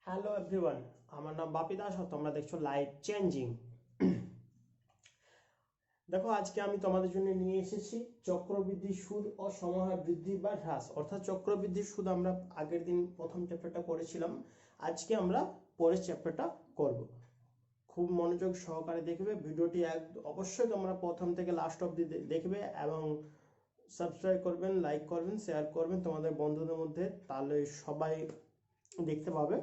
Hello everyone, আমার নাম বাপি দাস আর তোমরা দেখছো লাইফ চেঞ্জিং। দেখো, আজকে আমি তোমাদের জন্য নিয়ে এসেছি চক্রবৃদ্ধি সুদ ও সময় বৃদ্ধি বা হ্রাস, অর্থাৎ চক্রবৃদ্ধি সুদ আমরা আগের দিন প্রথম চ্যাপ্টারটা করেছিলাম। আজকে আমরা পরের চ্যাপ্টারটা করব। খুব মনোযোগ সহকারে দেখবে ভিডিওটি, অবশ্যই তোমরা প্রথম থেকে লাস্ট অবধি দেখবে এবং সাবস্ক্রাইব করবেন, লাইক করবেন, শেয়ার করবেন তোমাদের বন্ধুদের মধ্যে, তাহলে সবাই দেখতে পাবে।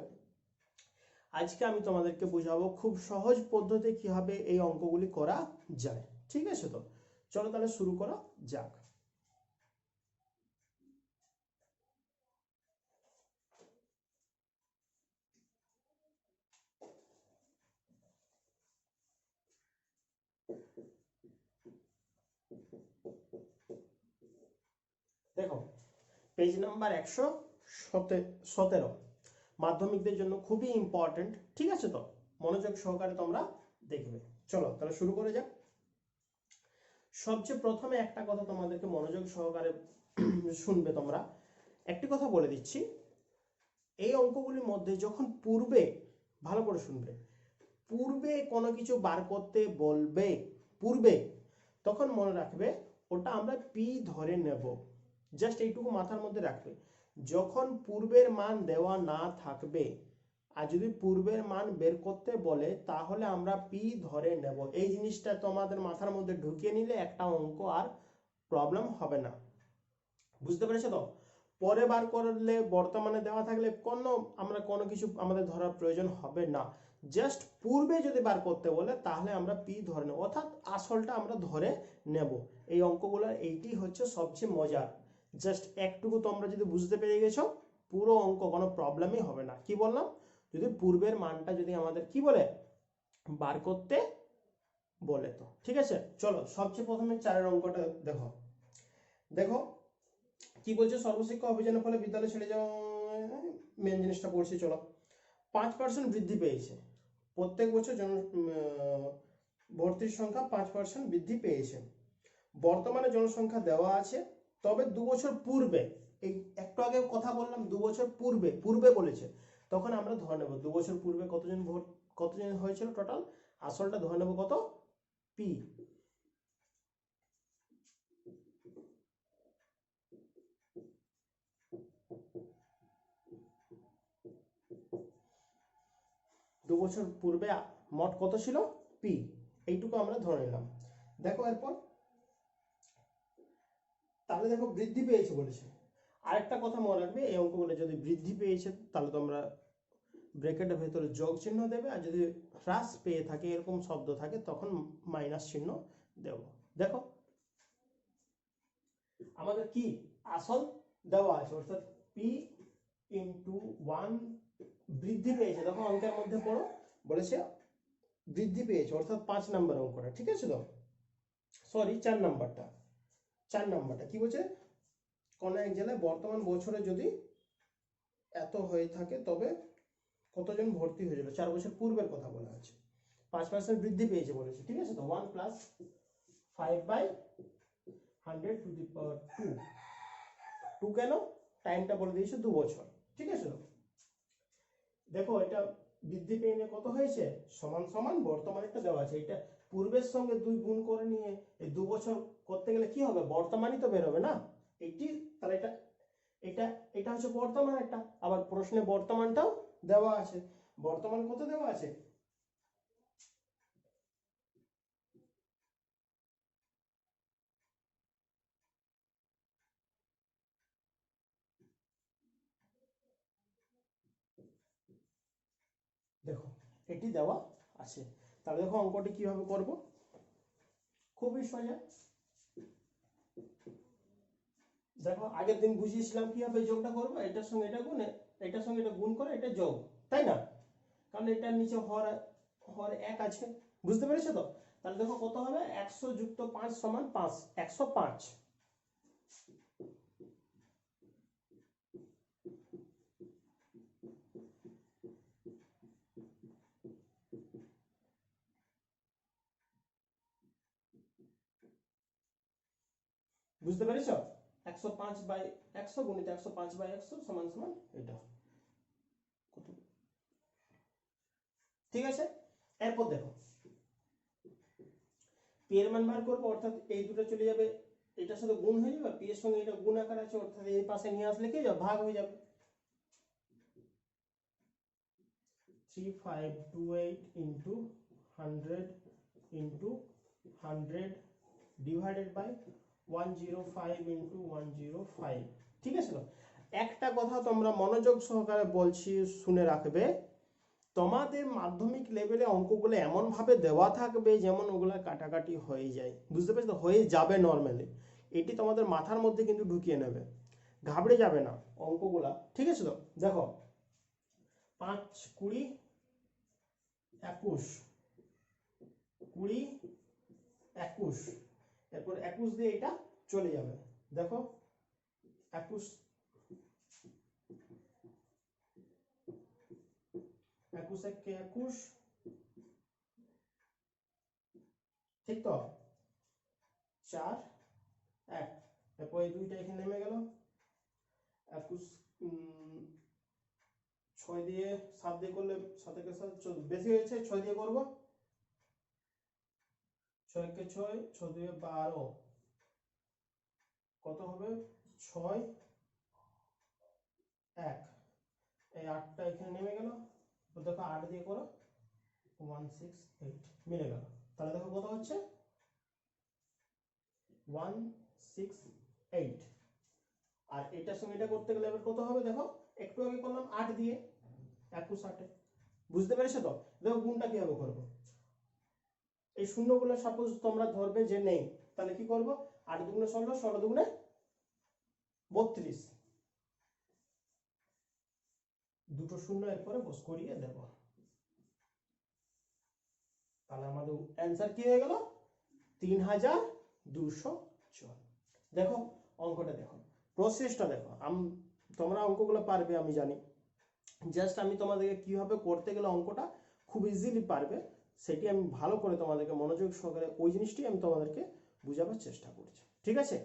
আজকে আমি তোমাদেরকে বুঝাবো খুব সহজ পদ্ধতি কিভাবে এই অঙ্কগুলি করা যায়। ঠিক আছে, তো চলো তাহলে শুরু করা যাক। দেখো, পেজ নাম্বার 117 মাধ্যমিকদের জন্য খুবই ইম্পর্টেন্ট। ঠিক আছে, তো মনোযোগ সহকারে তোমরা দেখবে। চলো তাহলে শুরু করে যাক। সবচেয়ে প্রথমে একটা কথা তোমাদেরকে মনোযোগ সহকারে শুনবে তোমরা। একটি কথা বলে দিচ্ছি, এই অঙ্কগুলির মধ্যে যখন পূর্বে, ভালো করে শুনবে, পূর্বে কোনো কিছু বার করতে বলবে, পূর্বে, তখন মনে রাখবে ওটা আমরা পি ধরে নেব। জাস্ট এইটুকু মাথার মধ্যে রাখবে। যখন পূর্বের মান দেওয়া না থাকবে আর যদি পূর্বের মান বের করতে বলে, তাহলে আমরা পি ধরে নেব। এই জিনিসটা তোমাদের মাথার মধ্যে ঢুকিয়ে নিলে একটা অঙ্ক আর প্রবলেম হবে না। বুঝতে পেরেছো তো? পরে বার করলে, বর্তমানে দেওয়া থাকলে আমরা কোনো কিছু আমাদের ধরার প্রয়োজন হবে না। জাস্ট পূর্বে যদি বার করতে বলে তাহলে আমরা পি ধরে নেব, অর্থাৎ আসলটা আমরা ধরে নেব। এই অঙ্কগুলোর এইটি হচ্ছে সবচেয়ে মজার। জাস্ট একটুকু তোমরা যদি বুঝতে পেরে গেছো, পুরো অঙ্ক কোনো প্রবলেমই হবে না। কি বললাম? যদি পূর্বের মানটা যদি আমাদের কি বলে বার করতে বলে, তো ঠিক আছে। চলো সবচেয়ে প্রথমে 4 অঙ্কটা দেখো। দেখো কি বলছে, সর্বশিক্ষা অভিযানের ফলে বিদ্যালয় ছেড়ে যাওয়া, মেন জিনিসটা পড়ছি। চলো, 5% বৃদ্ধি পেয়েছে প্রত্যেক বছর ভর্তির সংখ্যা 5% বৃদ্ধি পেয়েছে। বর্তমানে জনসংখ্যা দেওয়া আছে, তবে 2 বছর পূর্বে, এই একটু আগে কথা বললাম 2 বছর পূর্বে, পূর্বে বলেছে, তখন আমরা ধরে নেব 2 বছর পূর্বে কতজন হয়েছিল টোটাল। আসলটা ধরে নেব কত, পি। 2 বছর পূর্বে মোট কত ছিল, পি। এইটুকু আমরা ধরে নিলাম। দেখো এরপর, তাহলে দেখো বৃদ্ধি পেয়েছে বলেছে। আরেকটা কথা মনে রাখবে, এই অঙ্কগুলো যদি বৃদ্ধি পেয়েছে তাহলে তোমরা ব্র্যাকেটের ভেতরে যোগ চিহ্ন দেবে, আর যদি হ্রাস পেয়ে থাকে এরকম শব্দ থাকে তখন মাইনাস চিহ্ন দেব। দেখো আমাদের কি আসল দেওয়া আছে, অর্থাৎ পি ইন্টু 1 বৃদ্ধি পেয়েছে। দেখো অঙ্কের মধ্যে পড়ো, বলেছে বৃদ্ধি পেয়েছে, অর্থাৎ 5 নম্বর অঙ্কটা। ঠিক আছে, তো সরি 4 নম্বরটা, 4 নম্বরটা কি বলছে, কোন এক জেলায় বর্তমান বছরে যদি এত হয়ে থাকে তবে কতজন ভর্তি হয়ে যাবে। 4 বছর পূর্বের কথা বলা আছে, 5% বৃদ্ধি পেয়েছে বলেছে। ঠিক আছে, তো 1 + 5/100 টু দি পাওয়ার 2। 2 কেন, টাইমটা বলে দিয়েছে 2 বছর। ঠিক আছে, দেখো এটা বৃদ্ধি পেয়ে নিয়ে কত হয়েছে, সমান সমান বর্তমানেরটা দেওয়া আছে, এটা পূর্বের সঙ্গে 2 গুণ করে নিয়ে এই 2 বছর করতে গেলে কি হবে, বর্তমানই তো বেরোবে না এইটি। তাহলে এটা এটা এটা হচ্ছে বর্তমান একটা, আবার প্রশ্নে বর্তমানটাও দেওয়া আছে। বর্তমান কত দেওয়া আছে, দেখো এটি দেওয়া আছে। তাহলে দেখো অঙ্কটি কিভাবে করব, খুবই সোজা। দেখো আগের দিন বুঝিয়েছিলাম কিভাবে যোগটা করবো, এটার সঙ্গে এটা গুণ, এটার সঙ্গে এটা গুণ করে এটা যোগ, তাই না? কারণ এটার নিচে হর হর 1 আছে, বুঝতে পেরেছো তো? তাহলে দেখো কত হবে, 100 যুক্ত 5 সমান 5, 105। বুঝতে পেরেছো? 105/100 গুণিত 105/100 সমান সমান এটা কত, ঠিক আছে, এরপর দেখো পি এর মান বার করবো, অর্থাৎ এই দুটো চলে যাবে এটার সাথে গুণ হয়ে যাবে, পি এর সঙ্গে এটা গুণ আকার আছে, অর্থাৎ এই পাশে নিয়ে আসলে কি যাবে, ভাগ হয়ে যাবে। 3528 into 100 into 100 divided by 105 into 105। ঠিক আছে তো, একটা কথা তোমরা মনোযোগ সহকারে বলছি, শুনে রাখবে, তোমাদের মাধ্যমিক লেভেলে অঙ্কগুলো এমন ভাবে দেওয়া থাকবে যেমন ওগুলা কাটাকাটি হয়ে যায়, বুঝতে পারছো, হয়ে যাবে নর্মালি, এটি তোমাদের মাথার মধ্যে কিন্তু ঢুকিয়ে নেবে, ঘাবড়ে যাবে না অঙ্কগুলা। ঠিক আছে তো, দেখো 5 20 21 20 21, এরপর 21 দিয়ে এটা চলে যাবে, দেখো 21 21 একে 21, ঠিক তো, 4 1, এরপর এই দুইটা এখানে নেমে গেল, 21 6 দিয়ে 7 দিয়ে করলে 7 একে 7 14, বেশি হয়েছে 6 দিয়ে করব, 6 একে 6, 6 দিয়ে 12, কত হবে 6 1, এই 8টা এখানে নেমে গেল, তো দেখো 8 দিয়ে করো 168 মিলে গেল, তাহলে দেখো কত হচ্ছে 168, আর এটার সঙ্গে এটা করতে গেলে এবার কত হবে, দেখো একটু আগে করলাম 8 দিয়ে 21 8, বুঝতে পেরেছো তো, দেখো গুণটা কিভাবে করবো, এই শূন্যগুলো সাপোজ তোমরা ধরবে যে নেই, তাহলে কি করব, 8 দুগুণে 16, 16 দুগুণে 32, দুটো শূন্য এরপরে বস করিয়ে দেব, তাহলে আমাদের অ্যান্সার কি হয়ে গেল 3204। দেখো অঙ্কটা দেখো, প্রসেসটা দেখো, তোমরা অঙ্কগুলো পারবে আমি জানি, জাস্ট আমি তোমাদেরকে কিভাবে করতে গেলে অঙ্কটা খুব ইজিলি পারবে সেটি আমি ভালো করে তোমাদেরকে মনোযোগ সহকারে ওই জিনিসটি আমি তোমাদেরকে বুঝাবার চেষ্টা করছি, ঠিক আছে।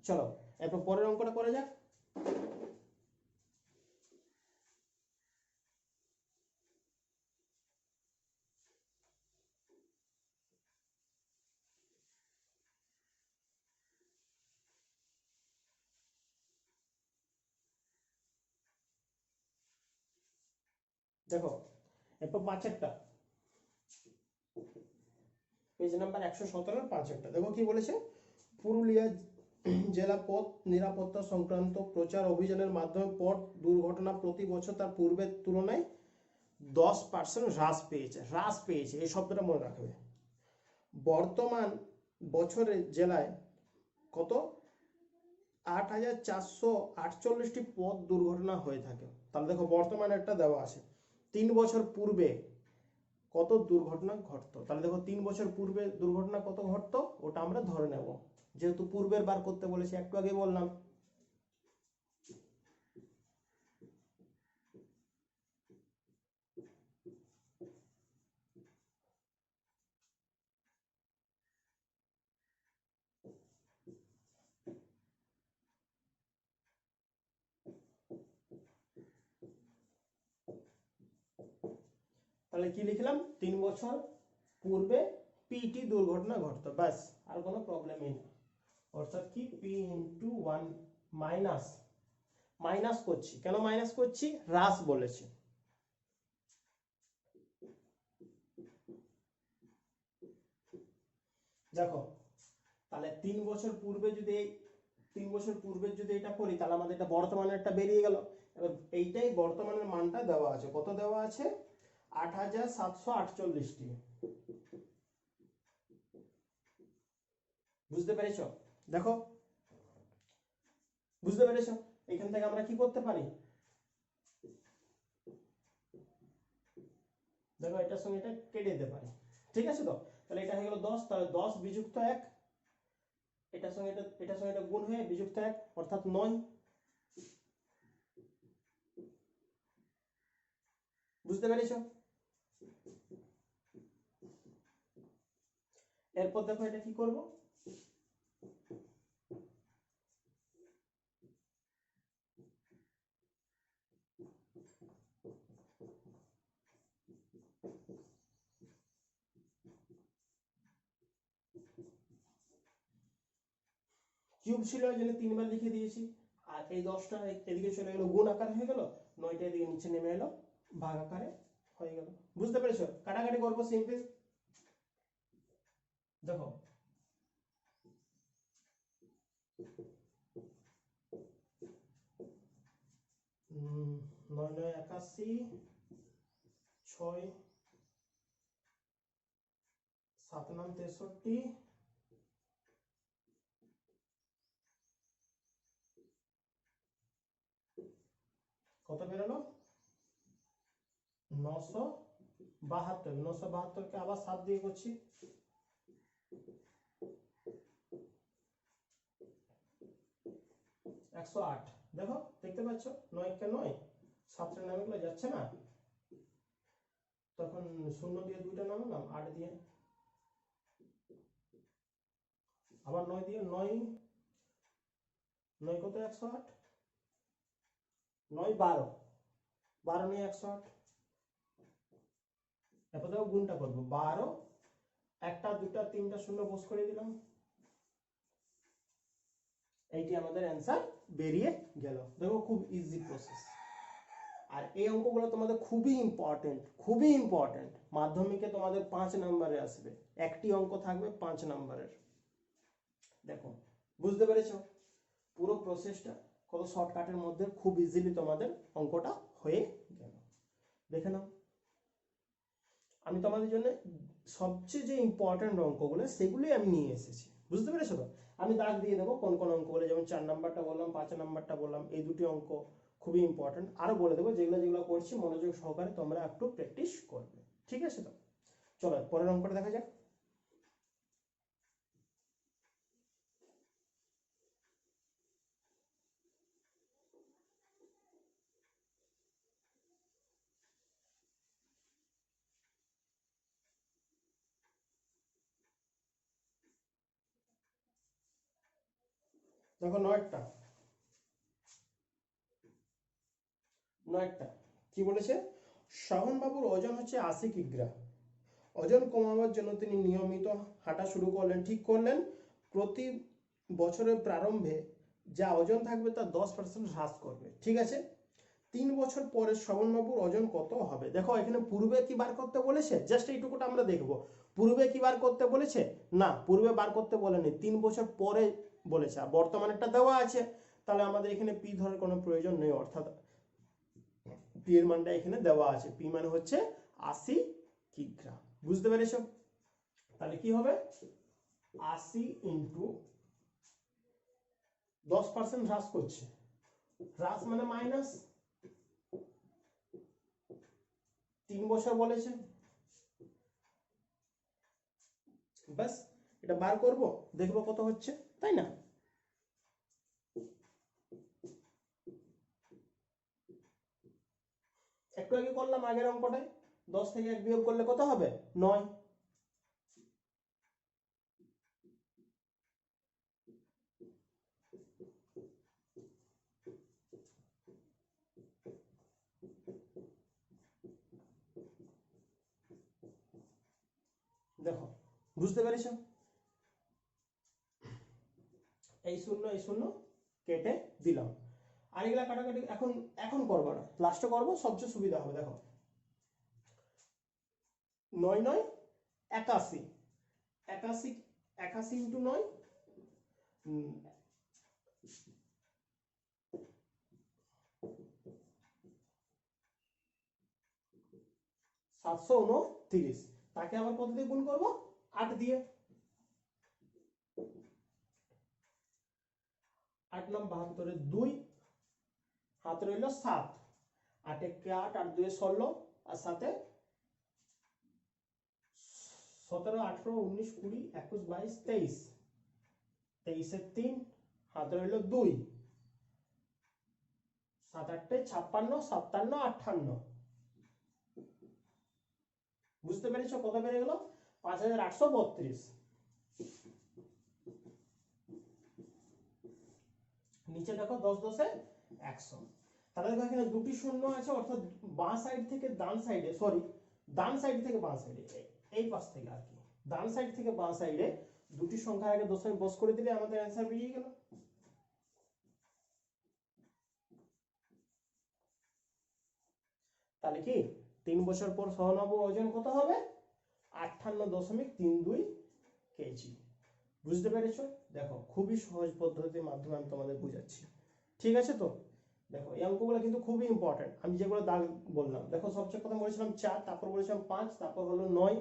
চলো এরপর পরের অঙ্কটা করা যাক। দেখো এরপর 5-এরটা, পেজ নাম্বার 117 5-এরটা, দেখো কি বলেছে, পুরুলিয়া জেলা পথ নিরাপত্তা সংক্রান্ত প্রচার অভিযানের মাধ্যমে পথ দুর্ঘটনা প্রতি বছর তার পূর্বের তুলনায় 10% হ্রাস পেয়েছে, হ্রাস পেয়েছে এই শব্দটা মনে রাখবে। বর্তমান বছরে জেলায় কত 8448টি পথ দুর্ঘটনা হয়ে থাকে, তাহলে দেখো বর্তমানে একটা দেওয়া আছে, 3 বছর পূর্বে কত দুর্ঘটনা ঘটতো, তাহলে দেখো 3 বছর পূর্বে দুর্ঘটনা কত ঘটতো ওটা আমরা ধরে নেব, যেহেতু পূর্বের বার করতে বলেছে, একটু আগে বললাম। তাহলে কি লিখলাম, 3 বছর পূর্বে পিটি দুর্ঘটনা ঘটতো, ব্যাস আর কোনো প্রবলেমই নেই, অর্থাৎ কি পি ইন্টু 1 মাইনাস, মাইনাস করছি কেন, মাইনাস করছি হ্রাস বলেছে, দেখো তাহলে 3 বছর পূর্বে যদি 3 বছর পূর্বে যদি এটা করি তাহলে আমাদের এটা বর্তমানের একটা বেরিয়ে গেল, এবার এইটাই বর্তমানের মানটা দেওয়া আছে, কত দেওয়া আছে 8748টি, বুঝতে পেরেছো, দেখো বুঝতে পেরেছো, এখান থেকে আমরা কি করতে পারি, দেখো এটার সঙ্গে এটা কেটে দিতে পারি, ঠিক আছে তো, তাহলে এটা হয়ে গেল 10, তাহলে 10 বিযুক্ত 1, এটার সঙ্গে এটা গুণ হয়ে বিযুক্ত 1 অর্থাৎ 9, বুঝতে পেরেছো। এরপর দেখো এটা কি করব, কিউব ছিল ওই জন্য 3 বার লিখে দিয়েছি। আর এই 10টা এদিকে চলে গেল, গুণ আকার হয়ে গেল, 9টা এদিকে নিচে নেমে এলো, ভাগ আকারে হয়ে গেল। বুঝতে পেরেছো? কাটাকাটি করবো সিম্পল। দেখো 9 9 81, 6 7 9 63, কত বেরোলো? 972। 972 কে আবার 7 দিয়ে করছি, 108। দেখো দেখতে পাচ্ছ 9 কে 9, 7টা নামে গুলো যাচ্ছে না, তখন 0 দিয়ে 2টা নামালাম, 8 দিয়ে আবার 9 দিয়ে, 9 9 কত? 108। 9 12, 12 নিয়ে 108। এরপর দেখো গুণটা করবো, 12, 1টা 2টা 3টা 0 বস করে দিলাম, এইটি আমাদের অ্যান্সার বেরিয়ে গেল। দেখো খুব ইজি প্রসেস। আর এই অঙ্কগুলো তোমাদের খুবই ইম্পর্টেন্ট, খুবই ইম্পর্টেন্ট। মাধ্যমিকে তোমাদের 5 নম্বরে আসবে, একটি অঙ্ক থাকবে 5 নম্বরের। দেখো বুঝতে পেরেছো পুরো প্রসেসটা কত শর্টকাটের মধ্যে খুব ইজিলি তোমাদের অঙ্কটা হয়ে গেল। দেখে নাও, আমি তোমাদের জন্য সবচেয়ে যে ইম্পর্টেন্ট অঙ্কগুলো সেগুলোই আমি নিয়ে এসেছি। বুঝতে পেরেছো তো? আমি দাগ দিয়ে দেবো কোন কোন অঙ্কগুলো, যেমন 4 নাম্বারটা বললাম, 5 নাম্বারটা বললাম, এই দুটি অঙ্ক খুবই ইম্পর্টেন্ট। আরো বলে দেবো যেগুলো যেগুলো করছি মনোযোগ সহকারে তোমরা একটু প্র্যাকটিস করবে। ঠিক আছে তো? চলো পরের অঙ্কটা দেখা যাক। দেখো নয়টা কি বলেছে? শ্রাবণবাবুর ওজন হচ্ছে 80 কিগ্রা। ওজন কমাবার জন্য তিনি নিয়মিত হাঁটা শুরু করলেন। ঠিক করলেন প্রতি বছরের প্রারম্ভে যা ওজন থাকবে তা 10% হ্রাস করবে। ঠিক আছে, 3 বছর পরে শ্রবণবাবুর ওজন কত হবে? দেখো এখানে পূর্বে কি বার করতে বলেছে, জাস্ট এইটুকুটা আমরা দেখব। পূর্বে কি বার করতে বলেছে? না, পূর্বে বার করতে বলেনি, 3 বছর পরে বলেছে। আর বর্তমানেরটা দেওয়া আছে, তাহলে আমাদের এখানে পি ধরার কোনো প্রয়োজন নেই, অর্থাৎ পি এর মানটা এখানে দেওয়া আছে। পি মানে হচ্ছে 80 কিগ্রা। বুঝতে পেরেছো? তাহলে কি হবে? 80 ইন্টু 10% হ্রাস করছে, হ্রাস মানে মাইনাস, 3 বছর বলেছে, ব্যাস এটা বার করব, দেখবো কত হচ্ছে, তাই না? একটু আগে করলাম আগের অঙ্কটায়, 10 থেকে 1 বিয়োগ করলে কত হবে? 9। দেখো বুঝতে পেরেছো? এই শূন্য কেটে দিলাম। আর এগুলা কাটাকাটি এখন এখন করবো না, লাস্টে করবো, সবচেয়ে সুবিধা হবে। দেখো 9 9 81, 81 81 ইন্টু 9, 729। তাকে আবার কত দিয়ে গুণ করবো? 8 দিয়ে। 8 নাম 72, 2 হাত রইল 7, 8 1 8, 8 2 16, আর সাথে 17 18 19 20 21 22 23, 23 এর 3 হাত রইল 2, 7 8 56 57 58। বুঝতে পেরেছো কত বেড়ে গেল? 5832। নিচে দেখো 10 10 100। তাহলে দেখো এখানে দুটি শূন্য আছে, অর্থাৎ বাঁ সাইড থেকে ডান সাইডে, সরি ডান সাইড থেকে বাঁ সাইডে, এই পাশ থেকে আর কি, ডান সাইড থেকে বাঁ সাইডে দুটি সংখ্যার আগে দশমিক বস করে দিলে আমাদের অ্যান্সার বেরিয়ে গেল। তাহলে কি 3 বছর পর সহনব ওজন কত হবে? 58.32 কেজি। বুঝতে পেরেছো? দেখো খুবই সহজ পদ্ধতির মাধ্যমে আমি তোমাদের বুঝাচ্ছি, ঠিক আছে? তো দেখো এই অঙ্কগুলো কিন্তু খুবই ইম্পর্টেন্ট। আমি যেগুলো দাগ বললাম, দেখো সবচেয়ে প্রথম বলেছিলাম 4, তারপর বলেছিলাম 5, তারপর হলো 9,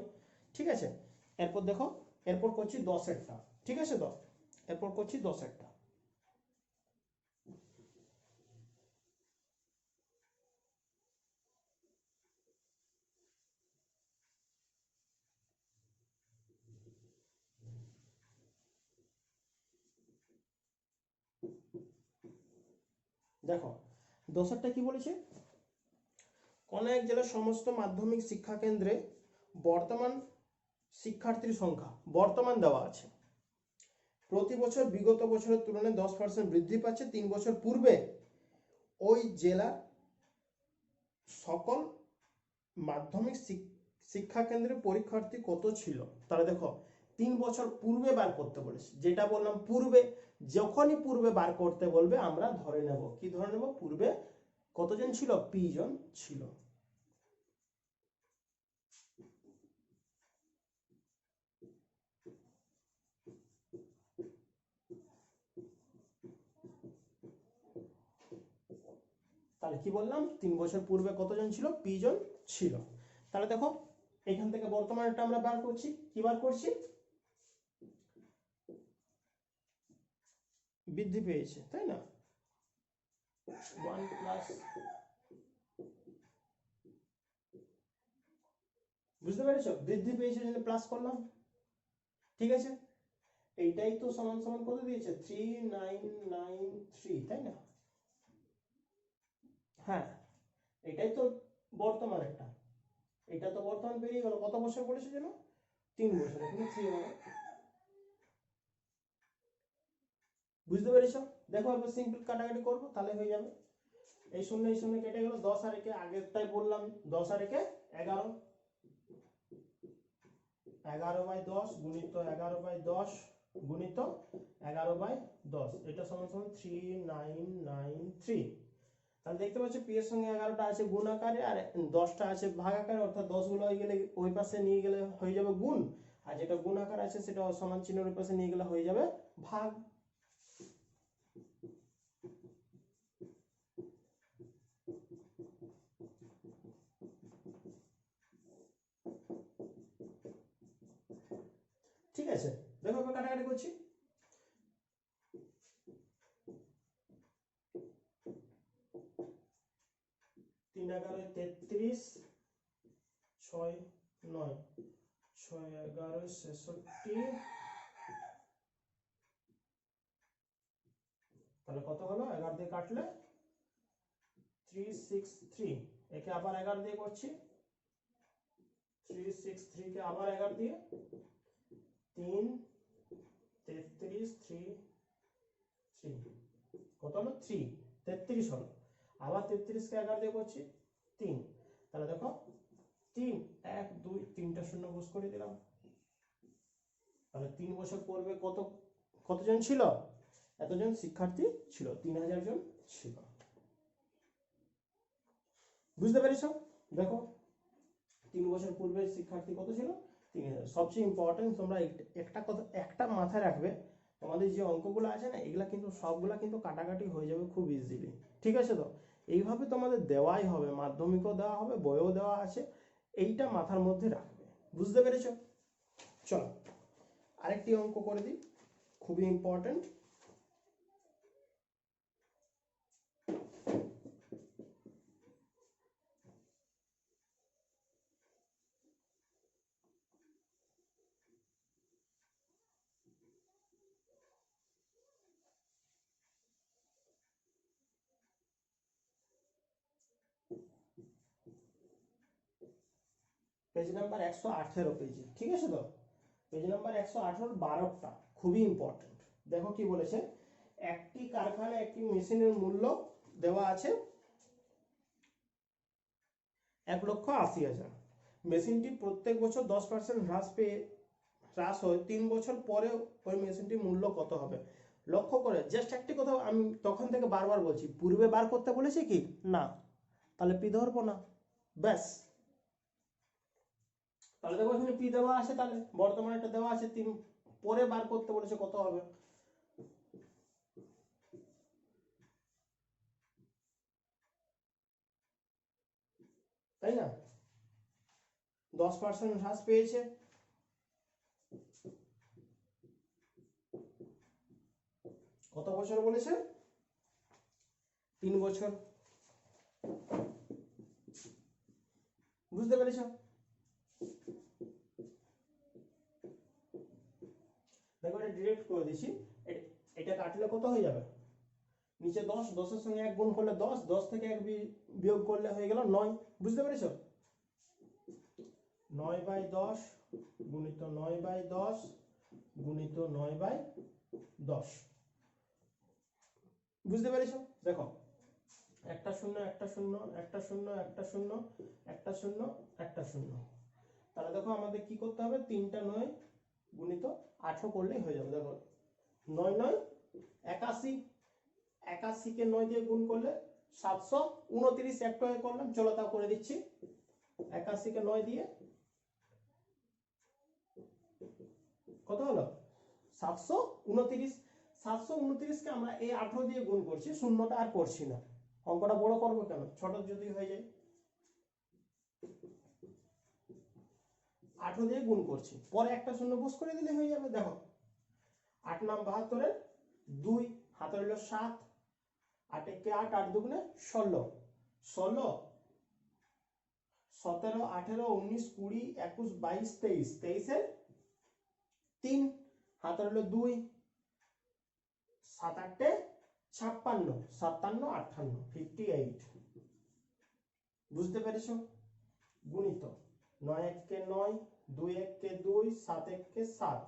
ঠিক আছে? এরপর দেখো, এরপর করছি 10-এরটা, ঠিক আছে? তো এরপর করছি 10-এরটা। দেখো 10-এরটা কি বলেছে? কোন এক জেলার সমস্ত মাধ্যমিক শিক্ষা কেন্দ্রে বর্তমান শিক্ষার্থীর সংখ্যা বর্তমান দেওয়া আছে, প্রতি বছর বিগত বছরের তুলনায় 10% বৃদ্ধি পাচ্ছে। 3 বছর পূর্বে ওই জেলার সকল মাধ্যমিক শিক্ষা কেন্দ্রে পরীক্ষার্থী কত ছিল? তাহলে দেখো 3 বছর পূর্বে বার করতে বলেছে, যেটা বললাম পূর্বে, যখনই পূর্বে বার করতে বলবে আমরা ধরে নেব, কি ধরে নেব? পূর্বে কতজন ছিল? p জন ছিল। তাহলে কি বললাম? 3 বছর পূর্বে কতজন ছিল? p জন ছিল। তাহলে দেখো এখান থেকে বর্তমানটা আমরা বার করছি, কি বার করছি? বৃদ্ধি পেয়েছে, তাই না? 1 প্লাস, বুঝতে পেরেছো? বৃদ্ধি পেয়েছে জন্য প্লাস করলাম, ঠিক আছে? এইটাই তো সমান সমান কত দিয়েছে? 3993, তাই না? হ্যাঁ, এটাই তো বর্তমান। একটা এটা তো বর্তমান বেরিয়ে গেল। কত বছর বলেছে যেন? 3 বছর। এখানে 3 হবে। বুঝতে পেরেছো? দেখো এবার সিম্পল কাটাকাটি করবো, তাহলে হয়ে যাবে। এই শূন্য কেটে গেল। 10 আর একে আগেরটাই বললাম, 10 আর একে 11, 11/10 গুণিত 11/10 গুণিত 11/10, এটা সমান সমান 3993। তাহলে দেখতে পাচ্ছ পি এর সঙ্গে 11টা আছে গুণ আকারে আর 10টা আছে ভাগ আকারে, অর্থাৎ 10 গুলো হয়ে গেলে ওই পাশে নিয়ে গেলে হয়ে যাবে গুণ, আর যেটা গুণ আকার আছে সেটা সমান চিহ্নের ওই পাশে নিয়ে গেলে হয়ে যাবে ভাগ। ঠিক আছে, দেখো এবার কাটাকাটি করছি। 3 11 33, 6 9, 6 11 66, তাহলে কত হলো? 11 দিয়ে কাটলে 363। একে আবার 11 দিয়ে করছি, 363 কে আবার 11 দিয়ে, 3 33 3 3, কত হলো? 3 33 হলো। আবার 33 কে 11 দিয়ে করছি, 3। তাহলে দেখো 3 1 2 3টা শূন্য বস করে দিলাম। তাহলে 3 বছর পূর্বে কতজন ছিল? এতজন শিক্ষার্থী ছিল, 3000 জন ছিল। বুঝতে পেরেছো? দেখো 3 বছর পূর্বে শিক্ষার্থী কত ছিল? 3000। সবচেয়ে ইম্পর্টেন্ট তোমরা একটা কথা একটা মাথায় রাখবে, তোমাদের যে অঙ্কগুলো আছে না, এগুলা কিন্তু সবগুলা কিন্তু কাটাকাটি হয়ে যাবে খুব ইজিলি, ঠিক আছে? তো এইভাবে তোমাদের দেওয়াই হবে, মাধ্যমিকও দেওয়া হবে, বইও দেওয়া আছে, এইটা মাথার মধ্যে রাখবে। বুঝতে পেরেছো? চলো আরেকটি অঙ্ক করে দিই, খুবই ইম্পর্টেন্ট। পেজ নাম্বার 118 পেজে, ঠিক আছে? তো পেজ নাম্বার 118 12টা খুবই ইম্পর্টেন্ট। দেখো কি বলেছে? একটি কারখানায় একটি মেশিনের মূল্য দেওয়া আছে 1,80,000। মেশিনটি প্রত্যেক বছর 10% হ্রাস পেয়ে ত্রাস হয় 3 বছর পরে ওই মেশিনটির মূল্য কত হবে। লক্ষ্য করে জাস্ট একটি কথা আমি তখন থেকে বারবার বলছি, পূর্বে বার করতে বলেছে কি না, তাহলে পি ধরবো না, ব্যাস। তাহলে দেখো এখানে পি দেওয়া আছে, তাহলে বর্তমানে এটা দেওয়া আছে 3, পরে বার করতে বলেছে কত হবে, তাই না? 10% হ্রাস পেয়েছে। কত বছর বলেছে? 3 বছর। বুঝতে পেরেছ? দেখো এটা ডিরেক্ট করে দিচ্ছি, এটা কাটলে কত হয়ে যাবে, নিচে 10, 10 এর সঙ্গে 1 গুণ করলে 10, 10 থেকে 1 বিয়োগ করলে হয়ে গেল 9। বুঝতে পেরেছো? 9/10 গুণিত 9/10 গুণিত 9/10। বুঝতে পেরেছো? দেখো একটা শূন্য একটা শূন্য একটা শূন্য একটা শূন্য একটা শূন্য একটা শূন্য, তাহলে দেখো আমাদের কি করতে হবে, 3টা 9 গুণিত 18 করলেই হয়ে যাবে। দেখো 9 9 81, 81 কে 9 দিয়ে গুণ করলে 729, একটা করলাম, চলো তাও করে দিচ্ছি। 81 কে 9 দিয়ে কত হলো 729। 729 কে আমরা এই 18 দিয়ে গুণ করছি, শূন্যটা আর করছি না, অঙ্কটা বড় করবো কেন, ছোট যদি হয়ে যায়। 18 দিয়ে গুণ করছি, পরে একটা শূন্য বস করে দিলে হয়ে যাবে। দেখো 8 নাম 72 2 হাতে হলো 7, 8 একে 8, 8 দুগুণে 16, 16 17 18 19 20 21 22 23, 23 এর 3 হাতে হলো 2, 7 8 56, 57 58 58। বুঝতে পেরেছো? গুণিত 9 1 কে 9, 2 1 কে 2, 7 1 কে 7,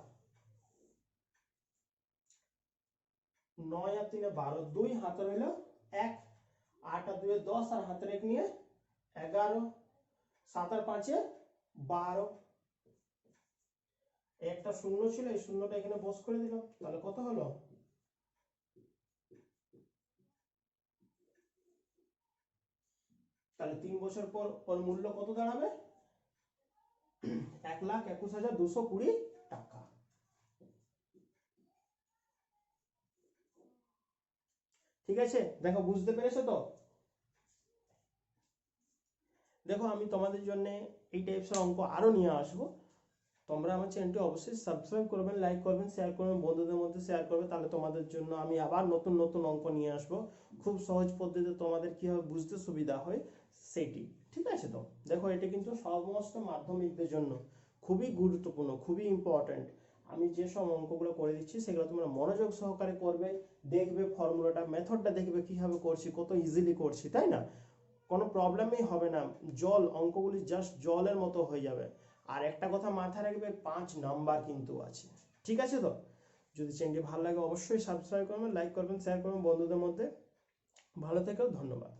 9 আর 3 12, 2 হাতে রইল 1, 8 আর 2 10, আর হাতের 1 নিয়ে 11, 7 আর 5 12। একটা শূন্য ছিল, এই শূন্যটা এখানে বস করে দিলাম, তাহলে কত হলো, তাহলে 3 বছর পর ওর মূল্য কত দাঁড়াবে, 1,21,220 টাকা। ঠিক আছে, দেখো বুঝতে পেরেছো তো? দেখো আমি তোমাদের জন্য এই টাইপসের অঙ্ক আরো নিয়ে আসবো, তোমরা আমার চ্যানেলটি অবশ্যই সাবস্ক্রাইব করবেন, লাইক করবেন, শেয়ার করবেন, বন্ধুদের মধ্যে শেয়ার করবে, তাহলে তোমাদের জন্য আমি আবার নতুন নতুন অঙ্ক নিয়ে আসবো, খুব সহজ পদ্ধতিতে তোমাদের কিভাবে বুঝতে সুবিধা হয় সেটি। ঠিক আছে? তো দেখো এটা কিন্তু সমস্ত মাধ্যমিকদের জন্য খুবই গুরুত্বপূর্ণ, খুবই ইম্পর্টেন্ট। আমি যে সব অঙ্কগুলো করে দিচ্ছি সেগুলো তোমরা মনোযোগ সহকারে করবে, দেখবে ফর্মুলাটা, মেথডটা দেখবে কিভাবে করছি, কত ইজিলি করছি, তাই না? কোনো প্রবলেমই হবে না, অঙ্কগুলি জাস্ট জলের মতো হয়ে যাবে। আর একটা কথা মাথায় রাখবে, 5 নাম্বার কিন্তু আছে। ঠিক আছে? তো যদি চ্যানেলটি ভালো লাগে অবশ্যই সাবস্ক্রাইব করবেন, লাইক করবেন, শেয়ার করবেন বন্ধুদের মধ্যে। ভালো থেকো, ধন্যবাদ।